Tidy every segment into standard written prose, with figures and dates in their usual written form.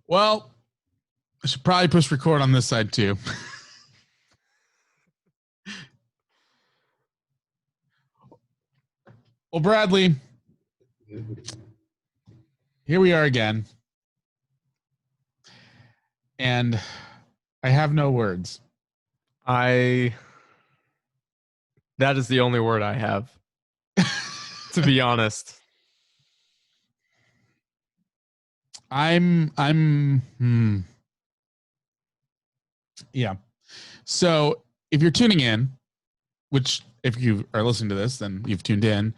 Well, I should probably push record on this side too. Well, Bradley, here we are again. And I have no words. That is the only word I have, to be honest. Yeah. So if you're tuning in, which if you are listening to this, then you've tuned in,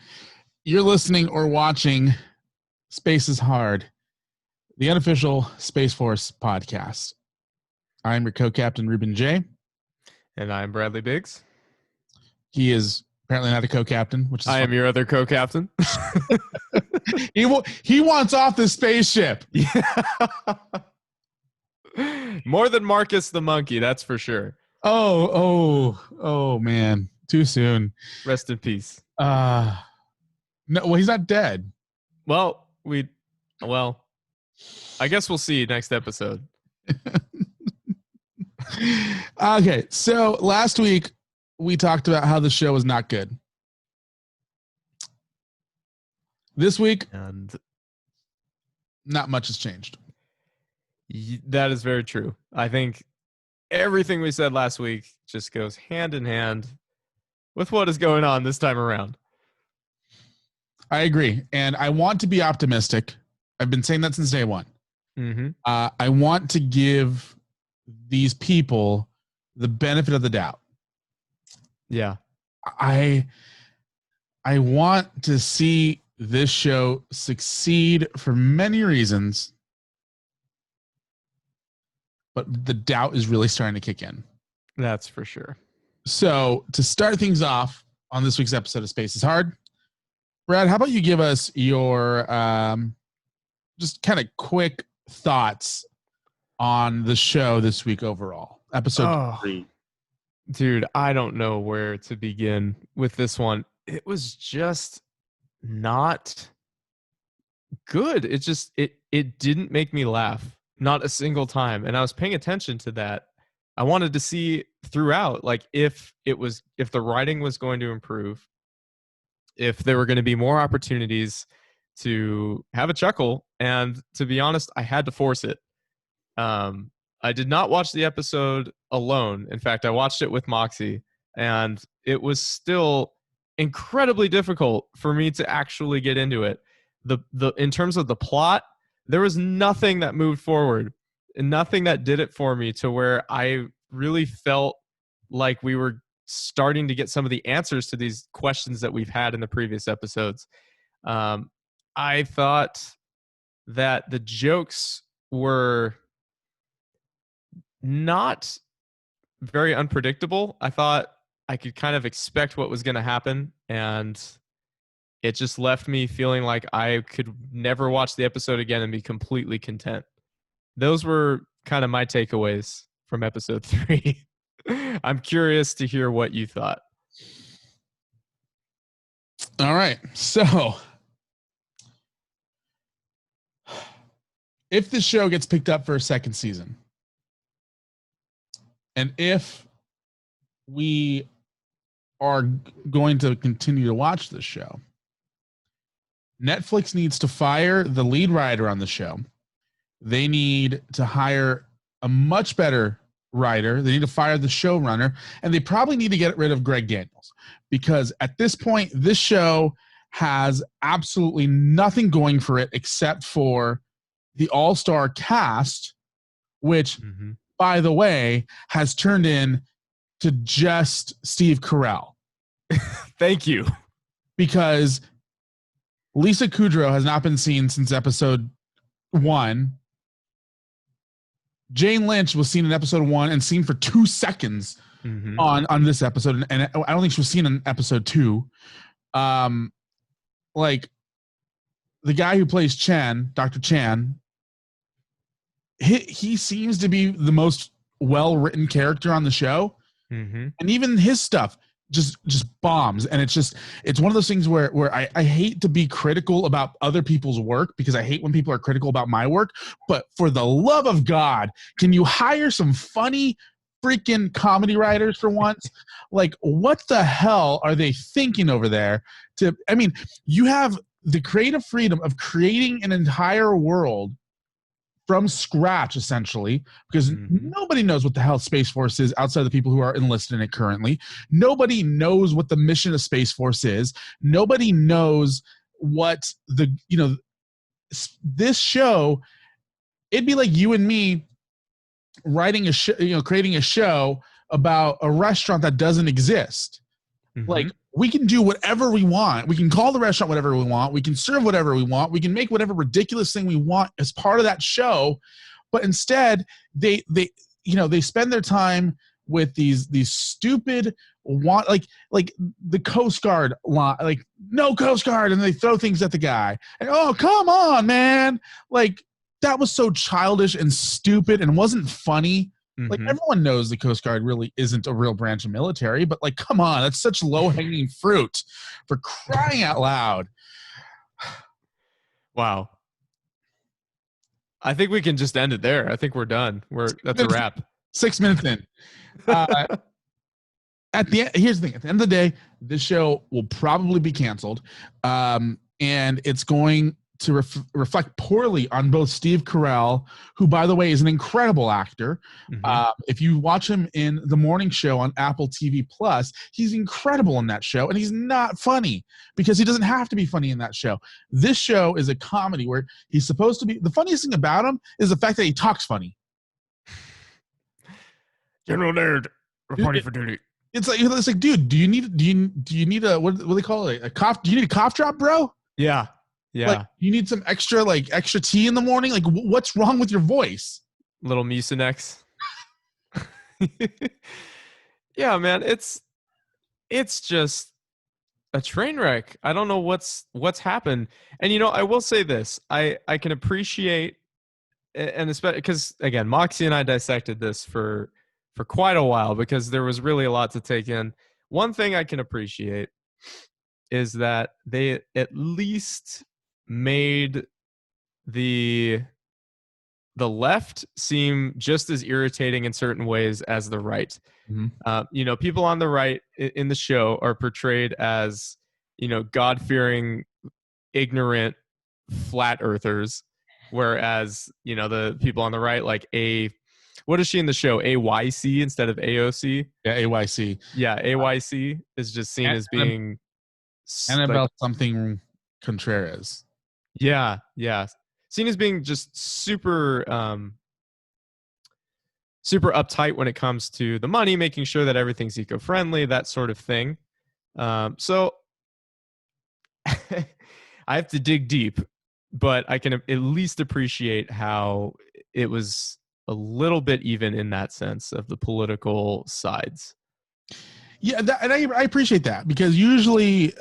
you're listening or watching Space is Hard, the unofficial Space Force podcast. I'm your co-captain, Ruben J. And I'm Bradley Biggs. He is apparently not a co-captain, which is I am your other co-captain. He wants off the spaceship. Yeah. More than Marcus the monkey, that's for sure. Oh, man. Too soon. Rest in peace. No, well, he's not dead. Well, I guess we'll see next episode. Okay, so last week we talked about how the show was not good. This week, and not much has changed. That is very true. I think everything we said last week just goes hand in hand with what is going on this time around. I agree. And I want to be optimistic. I've been saying that since day one. Mm-hmm. I want to give these people the benefit of the doubt. Yeah. I want to see this show succeed for many reasons, but the doubt is really starting to kick in. That's for sure. So to start things off on this week's episode of Space is Hard, Brad, how about you give us your just kind of quick thoughts on the show this week overall? Episode 3. Dude, I don't know where to begin with this one. It was just not good. It didn't make me laugh, not a single time. And I was paying attention to that. I wanted to see throughout, like if the writing was going to improve, if there were going to be more opportunities to have a chuckle. And to be honest, I had to force it. I did not watch the episode alone. In fact, I watched it with Moxie, and it was still incredibly difficult for me to actually get into it. In terms of the plot, there was nothing that moved forward and nothing that did it for me to where I really felt like we were starting to get some of the answers to these questions that we've had in the previous episodes. I thought that the jokes were not very unpredictable. I thought I could kind of expect what was going to happen, and it just left me feeling like I could never watch the episode again and be completely content. Those were kind of my takeaways from episode 3. I'm curious to hear what you thought. All right. So if the show gets picked up for a second season, and if we are going to continue to watch this show, Netflix needs to fire the lead writer on the show. They need to hire a much better writer. They need to fire the showrunner, and they probably need to get rid of Greg Daniels, because at this point, this show has absolutely nothing going for it except for the all-star cast, which, by the way, has turned in to just Steve Carell. Thank you. Because Lisa Kudrow has not been seen since episode 1. Jane Lynch was seen in episode 1 and seen for 2 seconds on this episode, and I don't think she was seen in episode 2. Like the guy who plays Chan, Dr. Chan, he seems to be the most well-written character on the show, and even his stuff just bombs. And it's one of those things where I hate to be critical about other people's work, because I hate when people are critical about my work. But for the love of God, can you hire some funny freaking comedy writers for once? Like, what the hell are they thinking over there? You have the creative freedom of creating an entire world from scratch, essentially, because nobody knows what the hell Space Force is outside of the people who are enlisted in it currently. Nobody knows what the mission of Space Force is. Nobody knows what this show, it'd be like you and me writing a show, creating a show about a restaurant that doesn't exist. Like, we can do whatever we want. We can call the restaurant whatever we want. We can serve whatever we want. We can make whatever ridiculous thing we want as part of that show. But instead, they spend their time with these stupid like the Coast Guard line, like, no Coast Guard, and they throw things at the guy. And, oh, come on, man. Like, that was so childish and stupid and wasn't funny. Like, everyone knows the Coast Guard really isn't a real branch of military, but, like, come on, that's such low-hanging fruit, for crying out loud. Wow. I think we can just end it there. I think we're done. That's a wrap. 6 minutes in. Here's the thing. At the end of the day, this show will probably be canceled, and it's going to reflect poorly on both Steve Carell, who, by the way, is an incredible actor. If you watch him in The Morning Show on Apple TV Plus, he's incredible in that show, and he's not funny because he doesn't have to be funny in that show. This show is a comedy where he's supposed to be. The funniest thing about him is the fact that he talks funny. General Nerd, reporting for duty. It's like, dude, do you need a what do they call it? A cough? Do you need a cough drop, bro? Yeah. Yeah. Like, you need some extra tea in the morning? Like, what's wrong with your voice? Little Mucinex. Yeah, man, it's just a train wreck. I don't know what's happened. And I will say this. I can appreciate, and especially because, again, Moxie and I dissected this for quite a while because there was really a lot to take in. One thing I can appreciate is that they at least made the left seem just as irritating in certain ways as the right. People on the right in the show are portrayed as, God-fearing, ignorant, flat earthers, whereas, the people on the right, like what is she in the show? AYC instead of AOC? Yeah, AYC. Yeah, AYC is just seen as being Annabelle something Contreras. Yeah. Seen as being just super uptight when it comes to the money, making sure that everything's eco-friendly, that sort of thing. So I have to dig deep, but I can at least appreciate how it was a little bit even in that sense of the political sides. Yeah, and I appreciate that, because usually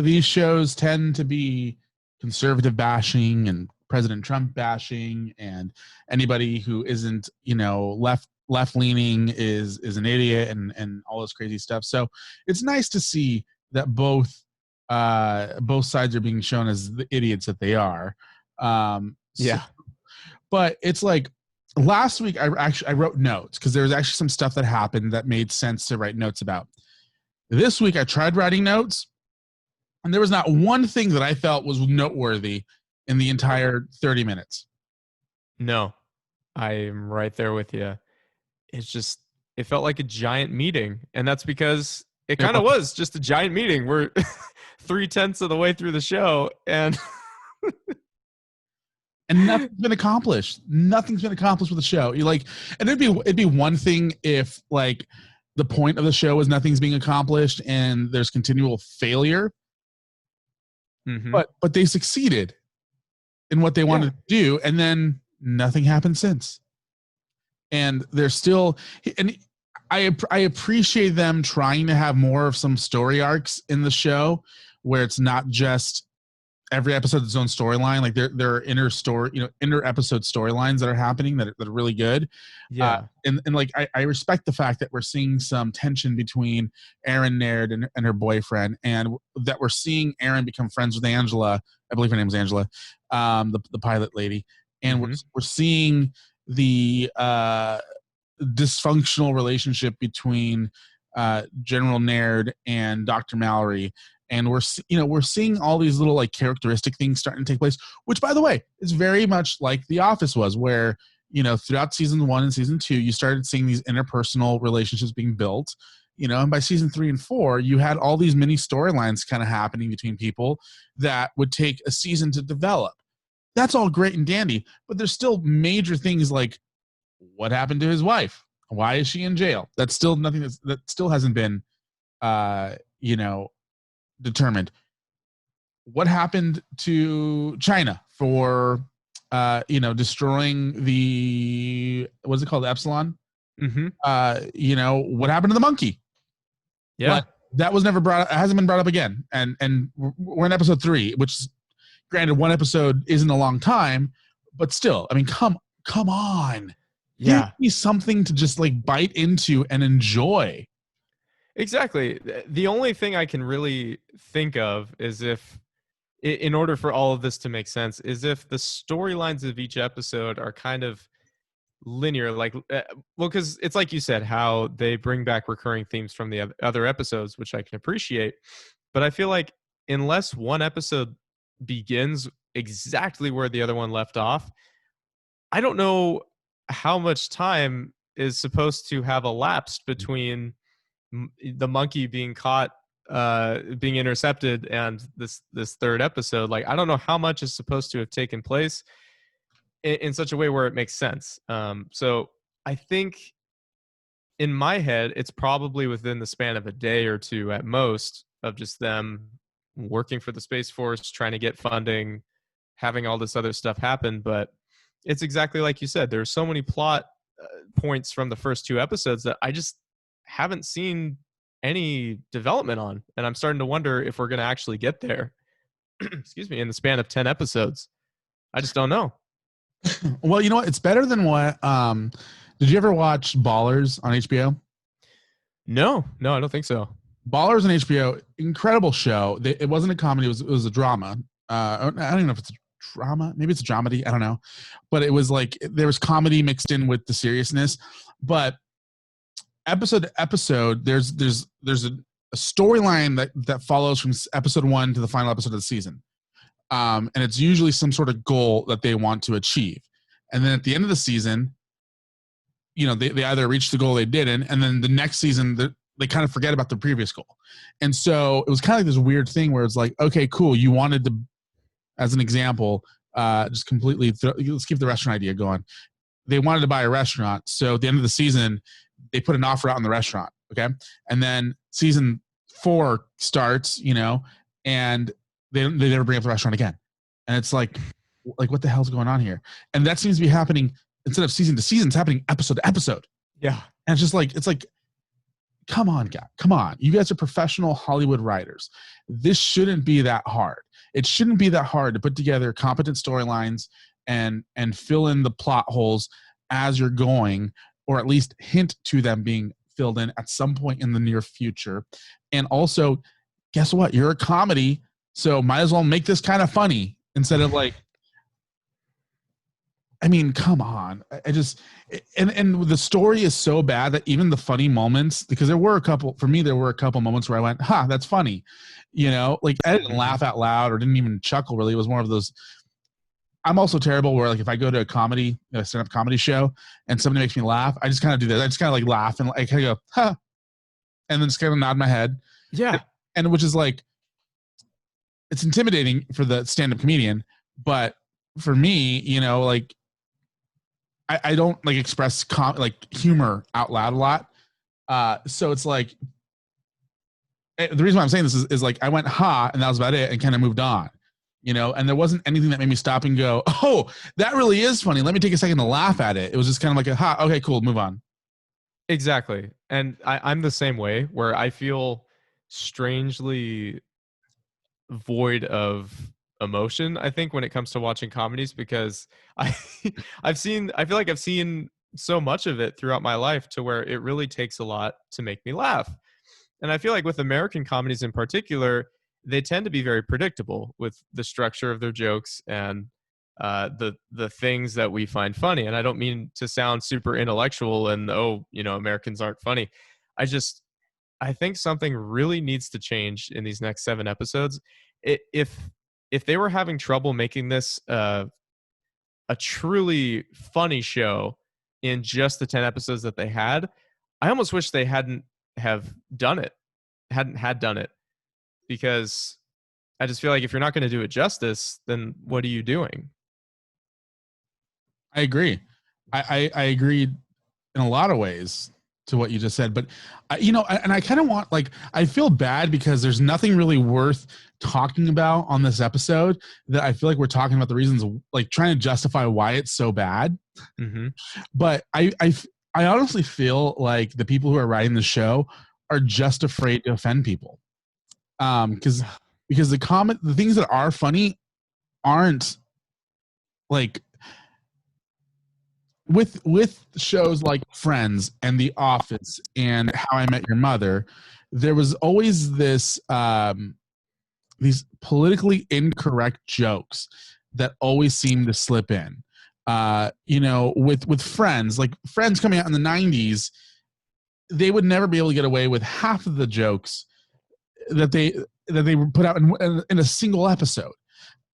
these shows tend to be conservative bashing and President Trump bashing, and anybody who isn't, left leaning is an idiot and all this crazy stuff. So it's nice to see that both sides are being shown as the idiots that they are. But it's like, last week I wrote notes because there was actually some stuff that happened that made sense to write notes about. This week I tried writing notes, and there was not one thing that I felt was noteworthy in the entire 30 minutes. No, I'm right there with you. It felt like a giant meeting, and that's because it kind of was just a giant meeting. We're 3/10 of the way through the show, and nothing's been accomplished. Nothing's been accomplished with the show. And it'd be one thing if, like, the point of the show is nothing's being accomplished and there's continual failure. But they succeeded in what they wanted to do, and then nothing happened since. And they're still, and I appreciate them trying to have more of some story arcs in the show, where it's not just every episode its own storyline. Like there are inner story, inner episode storylines that are happening that are really good. Yeah. And like I respect the fact that we're seeing some tension between Erin Naird and her boyfriend, and that we're seeing Erin become friends with Angela. I believe her name is Angela, the pilot lady, and Mm-hmm. we're seeing the dysfunctional relationship between General Naird and Dr. Mallory. And we're seeing all these little like characteristic things starting to take place, which by the way is very much like The Office was, where throughout season 1 and season 2 you started seeing these interpersonal relationships being built, and by season 3 and 4 you had all these mini storylines kind of happening between people that would take a season to develop. That's all great and dandy, but there's still major things like what happened to his wife? Why is she in jail? That's still nothing that still hasn't been, uh, you know, determined. What happened to China for, destroying the what's it called, Epsilon? Mm-hmm. What happened to the monkey? Yeah. Like that was never brought up. It hasn't been brought up again. And we're in episode 3, which, granted, one episode isn't a long time, but still, I mean, come on. Give Yeah. me something to just like bite into and enjoy. Exactly. The only thing I can really think of is if, in order for all of this to make sense, is if the storylines of each episode are kind of linear, like, well, because it's like you said, how they bring back recurring themes from the other episodes, which I can appreciate. But I feel like unless one episode begins exactly where the other one left off, I don't know how much time is supposed to have elapsed between the monkey being caught, being intercepted, and this third episode. Like, I don't know how much is supposed to have taken place in such a way where it makes sense. So I think in my head it's probably within the span of a day or two at most, of just them working for the Space Force, trying to get funding, having all this other stuff happen. But it's exactly like you said, there's so many plot points from the first 2 episodes that I just haven't seen any development on, and I'm starting to wonder if we're going to actually get there. Excuse me, in the span of 10 episodes. I just don't know. Well, you know what? It's better than what. Did you ever watch Ballers on HBO? No, I don't think so. Ballers on HBO, incredible show. It wasn't a comedy; it was a drama. I don't even know if it's a drama. Maybe it's a dramedy. I don't know, but it was like there was comedy mixed in with the seriousness. But episode to episode, there's a storyline that follows from episode 1 to the final episode of the season, and it's usually some sort of goal that they want to achieve. And then at the end of the season, they either reach the goal they didn't, and then the next season they kind of forget about the previous goal. And so it was kind of like this weird thing where it's like, okay, cool, you wanted to, as an example, just completely let's keep the restaurant idea going. They wanted to buy a restaurant, so at the end of the season they put an offer out on the restaurant, okay, and then season 4 starts, and they never bring up the restaurant again. And it's like what the hell's going on here? And that seems to be happening instead of season to season. It's happening episode to episode. Yeah. And it's like, come on, guys. Come on. You guys are professional Hollywood writers. This shouldn't be that hard. It shouldn't be that hard to put together competent storylines and fill in the plot holes as you're going, or at least hint to them being filled in at some point in the near future. And also, guess what? You're a comedy, so might as well make this kind of funny instead of like, I mean, come on. I just, and the story is so bad that even the funny moments, because there were a couple moments where I went, that's funny. Like I didn't laugh out loud or didn't even chuckle really. It was more of those. I'm also terrible where like if I go to a stand-up comedy show and somebody makes me laugh, I just kind of do that. I just kind of like laugh and I kind of go, and then just kind of nod my head. Yeah. And which is like, it's intimidating for the stand-up comedian, but for me, like, I don't like express like humor out loud a lot. So it's like, the reason why I'm saying this is like I went and that was about it and kind of moved on, and there wasn't anything that made me stop and go, oh, that really is funny. Let me take a second to laugh at it. It was just kind of like okay, cool, move on. Exactly. And I'm the same way, where I feel strangely void of emotion, I think, when it comes to watching comedies, because I I feel like I've seen so much of it throughout my life to where it really takes a lot to make me laugh. And I feel like with American comedies in particular, they tend to be very predictable with the structure of their jokes and the things that we find funny. And I don't mean to sound super intellectual and, oh, Americans aren't funny. I just I think something really needs to change in these next 7 episodes. If they were having trouble making this a truly funny show in just the 10 episodes that they had, I almost wish they hadn't have done it, hadn't had done it, because I just feel like if you're not going to do it justice, then what are you doing? I agree. I agreed in a lot of ways to what you just said, but and I kind of want, like, I feel bad because there's nothing really worth talking about on this episode, that I feel like we're talking about the reasons, like trying to justify why it's so bad. Mm-hmm. But I honestly feel like the people who are writing the show are just afraid to offend people. Because the things that are funny aren't, like, with shows like Friends and The Office and How I Met Your Mother, there was always this these politically incorrect jokes that always seem to slip in. With Friends, like Friends coming out in the 90s, they would never be able to get away with half of the jokes that they put out in a single episode.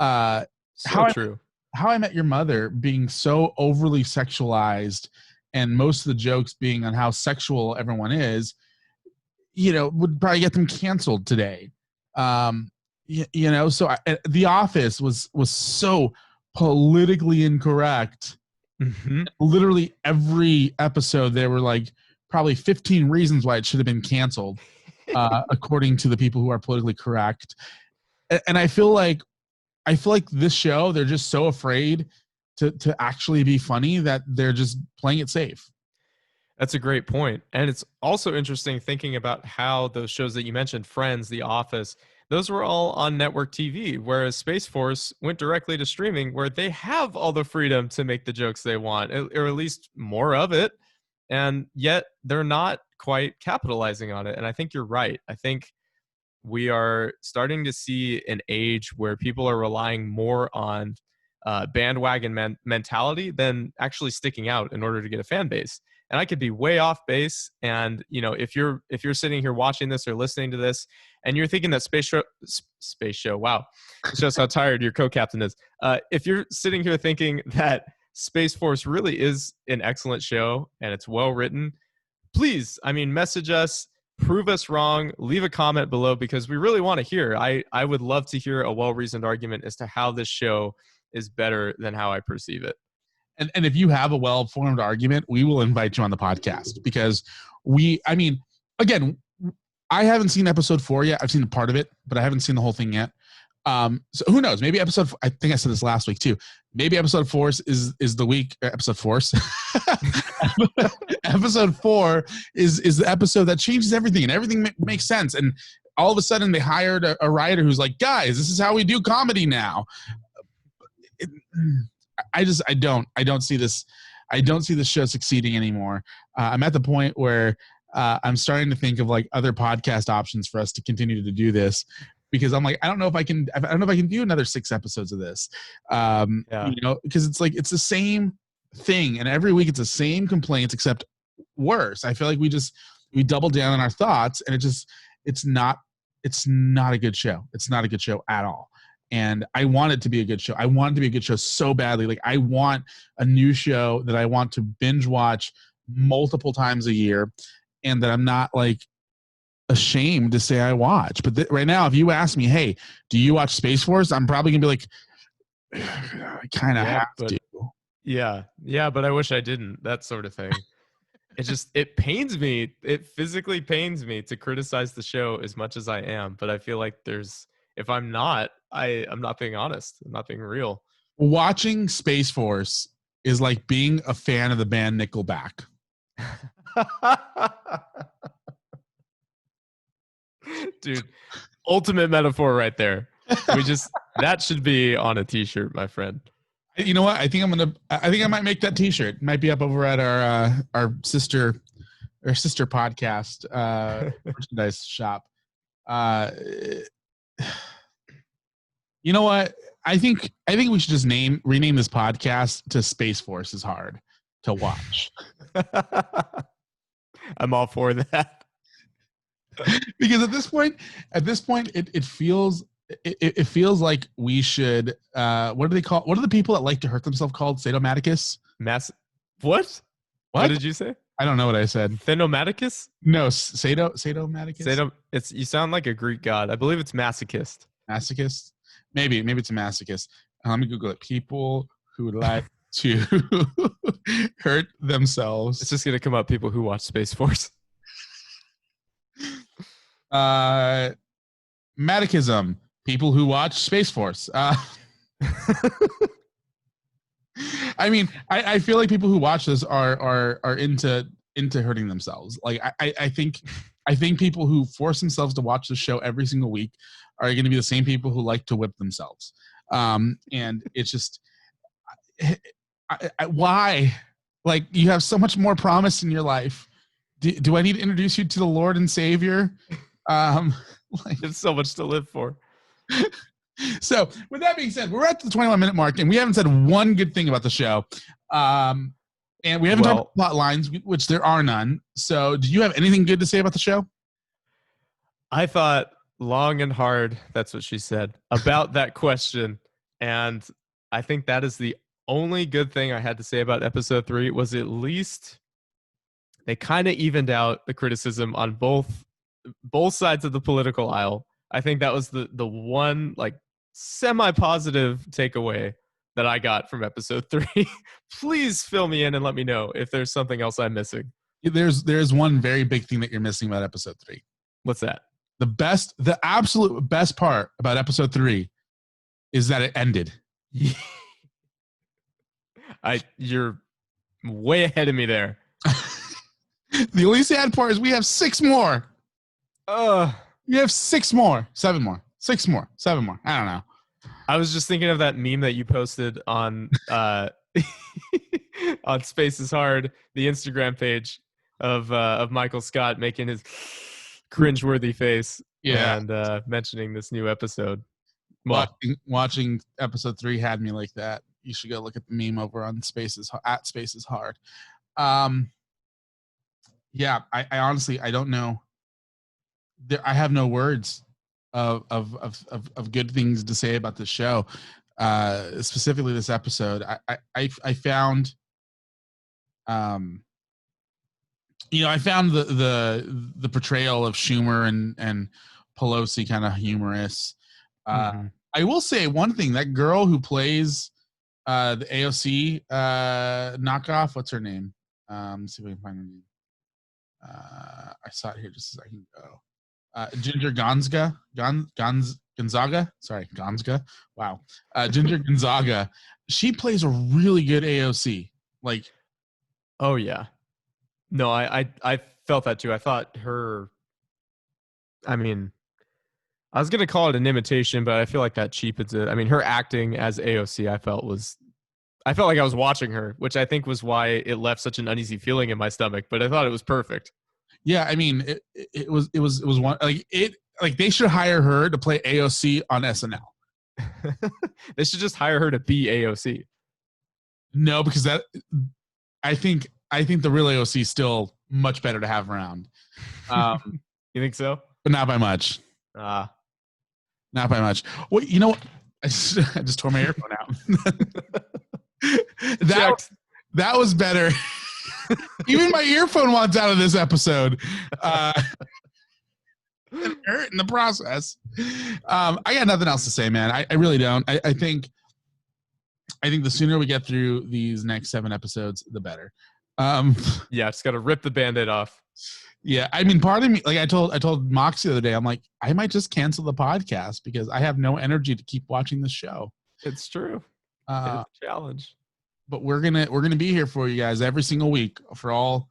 So true. How I Met Your Mother being so overly sexualized, and most of the jokes being on how sexual everyone is, would probably get them canceled today. So The Office was so politically incorrect. Mm-hmm. Literally every episode, there were like probably 15 reasons why it should have been canceled, according to the people who are politically correct. And I feel like this show, they're just so afraid to actually be funny that they're just playing it safe. That's a great point. And it's also interesting thinking about how those shows that you mentioned, Friends, The Office, those were all on network TV, whereas Space Force went directly to streaming, where they have all the freedom to make the jokes they want, or at least more of it. And yet they're not quite capitalizing on it. And I think you're right. I think we are starting to see an age where people are relying more on bandwagon mentality than actually sticking out in order to get a fan base. And I could be way off base. And if you're sitting here watching this or listening to this, and you're thinking that space show, wow, it shows how tired your co-captain is. If you're sitting here thinking that Space Force really is an excellent show and it's well written, please, message us, prove us wrong, leave a comment below, because we really want to hear. I would love to hear a well-reasoned argument as to how this show is better than how I perceive it. And if you have a well-formed argument, we will invite you on the podcast, because again, I haven't seen episode 4 yet. I've seen part of it, but I haven't seen the whole thing yet. So who knows? Maybe I think I said this last week too. Maybe episode 4 is the week. Episode 4. Episode 4 is the episode that changes everything, and everything makes sense. And all of a sudden, they hired a writer who's like, "Guys, this is how we do comedy now." I don't see this. I don't see this show succeeding anymore. I'm at the point where I'm starting to think of like other podcast options for us to continue to do this, because I'm like, I don't know if I can do another 6 episodes of this. Because it's like, it's the same thing, and every week it's the same complaints, except worse. I feel like we double down on our thoughts, and it's not a good show. It's not a good show at all. And I want it to be a good show. I want it to be a good show so badly. Like, I want a new show that I want to binge watch multiple times a year, and that I'm not like ashamed to say I watch. But right now, if you ask me, hey, do you watch Space Force? I'm probably gonna be like, I kind of have to. Yeah, but I wish I didn't. That sort of thing. It pains me. It physically pains me to criticize the show as much as I am. But I feel like if I'm not, I'm not being honest. I'm not being real. Watching Space Force is like being a fan of the band Nickelback. Dude, ultimate metaphor right there. That should be on a t-shirt, my friend. You know what? I think I might make that t-shirt. It might be up over at our sister podcast merchandise shop. Uh, you know what? I think we should just rename this podcast to Space Force is Hard to Watch. I'm all for that. Because at this point, it feels like we should. What do they call? What are the people that like to hurt themselves called? Sadomasochists. What? What did you say? I don't know what I said. Phenomaticus? No, sadomasochist. You sound like a Greek god. I believe it's masochist. Masochist? Maybe it's a masochist. Let me Google it. People who like to hurt themselves. It's just gonna come up. People who watch Space Force. Masochism. People who watch Space Force. I mean, I feel like people who watch this are into hurting themselves. Like I think people who force themselves to watch the show every single week are going to be the same people who like to whip themselves. And it's just why? Like, you have so much more promise in your life. Do I need to introduce you to the Lord and Savior? There's so much to live for. So with that being said, we're at the 21-minute mark, and we haven't said one good thing about the show. And we haven't talked about plot lines, which there are none. So do you have anything good to say about the show? I thought long and hard, that's what she said, about that question. And I think that is the only good thing I had to say about episode 3 was at least they kind of evened out the criticism on both sides of the political aisle. I think that was the one like semi-positive takeaway that I got from episode 3. Please fill me in and let me know if there's something else I'm missing. There's one very big thing that you're missing about episode 3. What's that? The absolute best part about episode 3 is that it ended. You're way ahead of me there. The only sad part is we have 6 more. You have 6 more, 7 more, 6 more, 7 more. I don't know. I was just thinking of that meme that you posted on on Space is Hard, the Instagram page of Michael Scott making his cringeworthy face, and mentioning this new episode. Watching episode 3 had me like that. You should go look at the meme over on Space is Hard. Yeah, I honestly I don't know. I have no words of good things to say about the show, specifically this episode. I found, I found the portrayal of Schumer and Pelosi kind of humorous. I will say one thing: that girl who plays the AOC knockoff, what's her name? Let's see if I can find her name. I saw it here just a second ago. Ginger Gonzaga. Sorry, Gonzaga. Wow. Ginger Gonzaga. She plays a really good AOC. Like, oh yeah. No, I felt that too. I thought her. I mean, I was gonna call it an imitation, but I feel like that cheapens it. I mean, her acting as AOC, I felt like I was watching her, which I think was why it left such an uneasy feeling in my stomach. But I thought it was perfect. Yeah, I mean, it was one like they should hire her to play AOC on SNL. They should just hire her to be AOC. No, because I think the real AOC is still much better to have around. You think so? But not by much. Not by much. Well, you know what? I just tore my earphone out. That was better. Even my earphone wants out of this episode. It hurt in the process. I got nothing else to say, man. I really don't. I think the sooner we get through these next 7 episodes, the better. Yeah, just got to rip the Band-Aid off. Yeah, I mean, part of me, like I told Mox the other day, I'm like, I might just cancel the podcast because I have no energy to keep watching the show. It's true. It's a challenge. But we're gonna be here for you guys every single week for all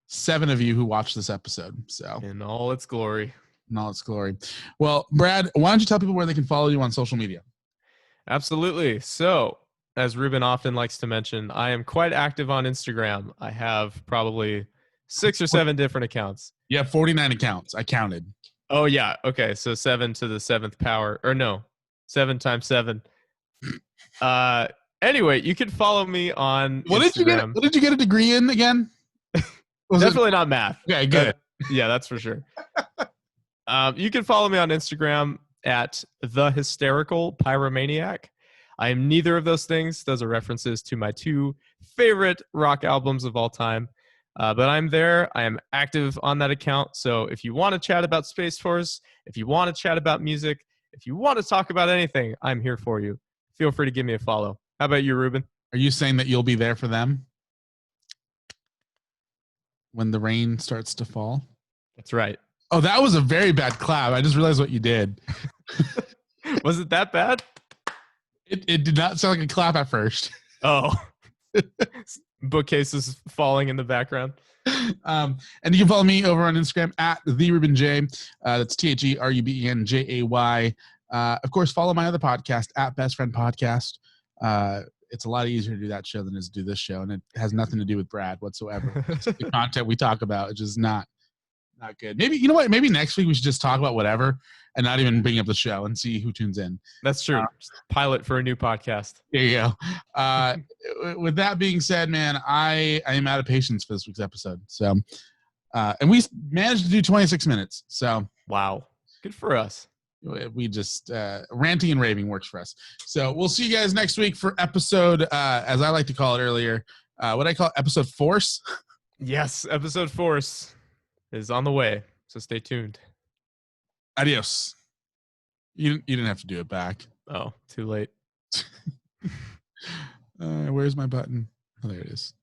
7 of you who watch this episode. So in all its glory. in all its glory. Well, Brad, why don't you tell people where they can follow you on social media? Absolutely. So, as Ruben often likes to mention, I am quite active on Instagram. I have probably 6 or 7 different accounts. Yeah, 49 accounts. I counted. Oh, yeah. Okay. So 7 to the 7th power. Or no, 7 times 7. Anyway, you can follow me on Instagram. What did you get a degree in again? Definitely not math. Okay, good. Yeah, that's for sure. You can follow me on Instagram at The Hysterical Pyromaniac. I am neither of those things. Those are references to my 2 favorite rock albums of all time. But I'm there. I am active on that account. So if you want to chat about Space Force, if you want to chat about music, if you want to talk about anything, I'm here for you. Feel free to give me a follow. How about you, Ruben? Are you saying that you'll be there for them when the rain starts to fall? That's right. Oh, that was a very bad clap. I just realized what you did. Was it that bad? It did not sound like a clap at first. Oh. Bookcases falling in the background. And you can follow me over on Instagram at the Ruben J. That's TheRubenJay. Of course, follow my other podcast at Best Friend Podcast. It's a lot easier to do that show than it is to do this show, and it has nothing to do with Brad whatsoever. The content we talk about is just not good. Maybe, you know what? Maybe next week we should just talk about whatever and not even bring up the show and see who tunes in. That's true. Pilot for a new podcast. There you go. With that being said, man, I am out of patience for this week's episode. So, and we managed to do 26 minutes. So, wow, good for us. We just ranting and raving works for us. So we'll see you guys next week for episode, as I like to call it earlier, what I call episode Force. Yes, episode Force is on the way. So stay tuned. Adios. You didn't have to do it back. Oh, too late. Where's my button? Oh, there it is.